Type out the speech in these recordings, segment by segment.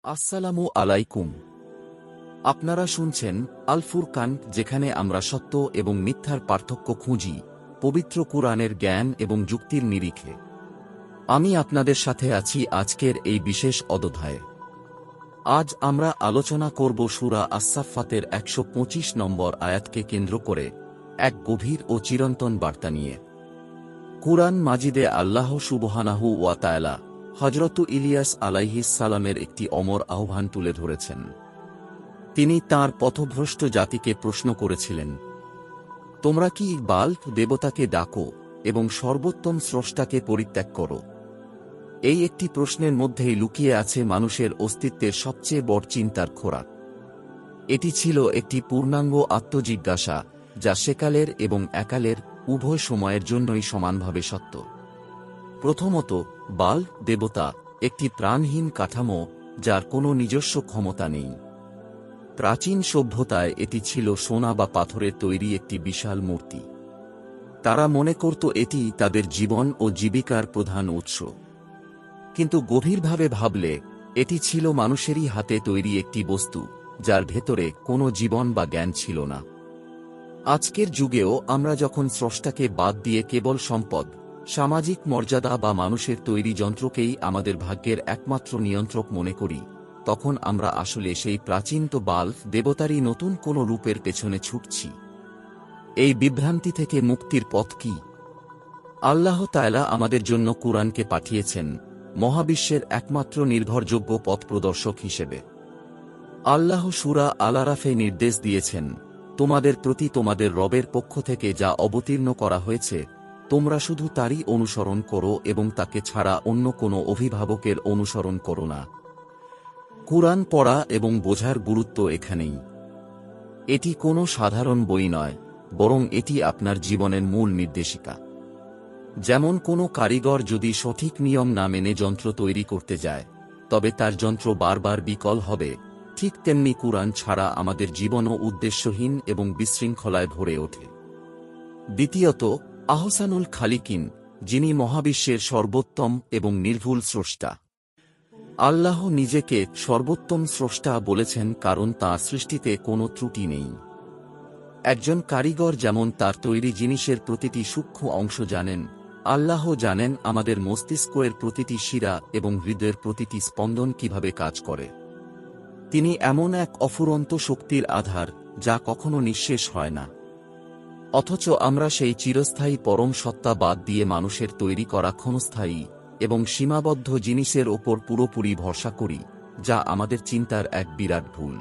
আসসালামু আলাইকুম। আপনারা শুনছেন আল ফুরকান, যেখানে আমরা সত্য এবং মিথ্যার পার্থক্য খুঁজি, পবিত্র কুরআনের জ্ঞান এবং যুক্তির নিরিখে। আমি আপনাদের সাথে আছি আজকের এই বিশেষ অধ্যায়ে। আজ আমরা আলোচনা করব সূরা আস-সাফফাতের ১২৫ নম্বর আয়াতকে কেন্দ্র করে এক গভীর ও চিরন্তন বার্তা নিয়ে। কুরআন মাজিদে আল্লাহ সুবহানাহু ওয়া তাআলা হযরত ইলিয়াস আলাইহিস সালামের একটি অমর আহ্বান তুলে ধরেছেন। তিনি তাঁর পথভ্রষ্ট জাতিকে প্রশ্ন করেছিলেন, তোমরা কি বাল দেবতাকে ডাকো এবং সর্বোত্তম স্রষ্টাকে পরিত্যাগ করো? এই একটি প্রশ্নের মধ্যেই লুকিয়ে আছে মানুষের অস্তিত্বের সবচেয়ে বড় চিন্তার খোরাক। এটি ছিল একটি পূর্ণাঙ্গ আত্মজিজ্ঞাসা, যা সেকালের এবং একালের উভয় সময়ের জন্যই সমানভাবে সত্য। প্রথমত, বাল দেবতা একটি প্রাণহীন কাঠামো, যার কোনো নিজস্ব ক্ষমতা নেই। প্রাচীন সভ্যতায় এটি ছিল সোনা বা পাথরের তৈরি একটি বিশাল মূর্তি। তারা মনে করত এটি তাদের জীবন ও জীবিকার প্রধান উৎস। কিন্তু গভীরভাবে ভাবলে এটি ছিল মানুষেরই হাতে তৈরি একটি বস্তু, যার ভেতরে কোনো জীবন বা জ্ঞান ছিল না। আজকের যুগেও আমরা যখন স্রষ্টাকে বাদ দিয়ে কেবল সম্পদ, সামাজিক মর্যাদা বা মানুষের তৈরি যন্ত্রকেই আমাদের ভাগ্যের একমাত্র নিয়ন্ত্রক মনে করি, তখন আমরা আসলে সেই প্রাচীন বাল দেবতারই নতুন কোনো রূপের পেছনে ছুটছি। এই বিভ্রান্তি থেকে মুক্তির পথ কি? আল্লাহ তাআলা আমাদের জন্য কুরআনকে পাঠিয়েছেন মহাবিশ্বের একমাত্র নির্ভরযোগ্য পথ প্রদর্শক হিসেবে। আল্লাহ সূরা আল-আরাফে নির্দেশ দিয়েছেন, তোমাদের প্রতি তোমাদের রবের পক্ষ থেকে যা অবতীর্ণ করা হয়েছে, তোমরা শুধু তারই অনুসরণ করো এবং তাকে ছাড়া অন্য কোনো অভিভাবকের অনুসরণ করো না। কুরআন পড়া এবং বোঝার গুরুত্ব এখানেই। এটি কোনো সাধারণ বই নয়, বরং এটি আপনার জীবনের মূল নির্দেশিকা। যেমন কোনো কারিগর যদি সঠিক নিয়ম না মেনে যন্ত্র তৈরি করতে যায়, তবে তার যন্ত্র বারবার বিকল হবে, ঠিক তেমনি কুরআন ছাড়া আমাদের জীবনও উদ্দেশ্যহীন এবং বিশৃঙ্খলায় ভরে ওঠে। দ্বিতীয়ত, আহসানুল খালিকিন, যিনি মহাবিশ্বের সর্বোত্তম এবং নির্ভুল স্রষ্টা। আল্লাহ নিজেকে সর্বোত্তম স্রষ্টা বলেছেন কারণ তাঁর সৃষ্টিতে কোনো ত্রুটি নেই। একজন কারিগর যেমন তার তৈরি জিনিসের প্রতিটি সূক্ষ্ম অংশ জানেন, আল্লাহ জানেন আমাদের মস্তিষ্কের প্রতিটি শিরা এবং হৃদয়ের প্রতিটি স্পন্দন কিভাবে কাজ করে। তিনি এমন এক অফুরন্ত শক্তির আধার, যা কখনো নিঃশেষ হয় না। অথচ আমরা সেই চিরস্থায়ী পরম সত্তা বাদ দিয়ে মানুষের তৈরি করা ক্ষণস্থায়ী এবং সীমাবদ্ধ জিনিসের ওপর পুরোপুরি ভরসা করি, যা আমাদের চিন্তার এক বিরাট ভুল।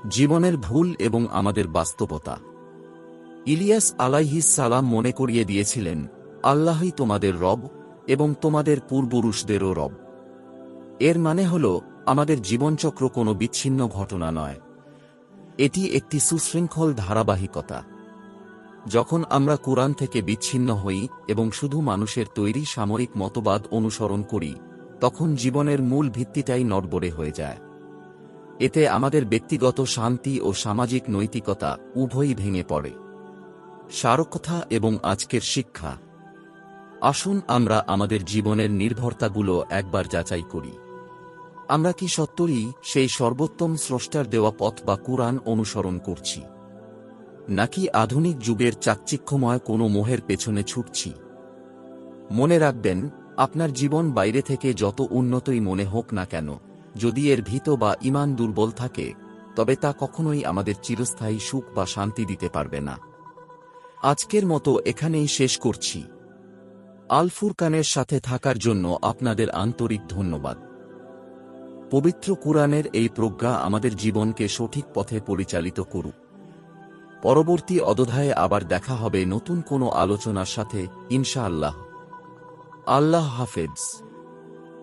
জীবনের ভুল এবং আমাদের বাস্তবতা। ইলিয়াস আলাইহিস সালাম মনে করিয়ে দিয়েছিলেন, আল্লাহই তোমাদের রব এবং তোমাদের পূর্বপুরুষদেরও রব। এর মানে হল, আমাদের জীবনচক্র কোনো বিচ্ছিন্ন ঘটনা নয়, এটি একটি সুশৃঙ্খল ধারাবাহিকতা। যখন আমরা কুরআন থেকে বিচ্ছিন্ন হই এবং শুধু মানুষের তৈরি সামরিক মতবাদ অনুসরণ করি, তখন জীবনের মূল ভিত্তিটাই নড়বড়ে হয়ে যায়। এতে আমাদের ব্যক্তিগত শান্তি ও সামাজিক নৈতিকতা উভয়ই ভেঙে পড়ে। সারকথা এবং আজকের শিক্ষা। আসুন আমরা আমাদের জীবনের নির্ভরতাগুলো একবার যাচাই করি। আমরা কি সত্যই সেই সর্বোত্তম স্রষ্টার দেওয়া পথ বা কুরআন অনুসরণ করছি, নাকি আধুনিক যুগের চাকচিক্যময় কোনো মোহের পেছনে ছুটছি? মনে রাখবেন, আপনার জীবন বাইরে থেকে যত উন্নতই মনে হোক না কেন, যদি এর ভীত বা ঈমান দুর্বল থাকে, তবে তা কখনোই আমাদের চিরস্থায়ী সুখ বা শান্তি দিতে পারবে না। আজকের মতো এখানেই শেষ করছি। আল ফুরকানের সাথে থাকার জন্য আপনাদের আন্তরিক ধন্যবাদ। পবিত্র কুরআনের এই প্রজ্ঞা আমাদের জীবনকে সঠিক পথে পরিচালিত করুক। পরবর্তী অধ্যায়ে আবার দেখা হবে নতুন কোনো আলোচনার সাথে, ইনশাআল্লাহ। আল্লাহ হাফেজ।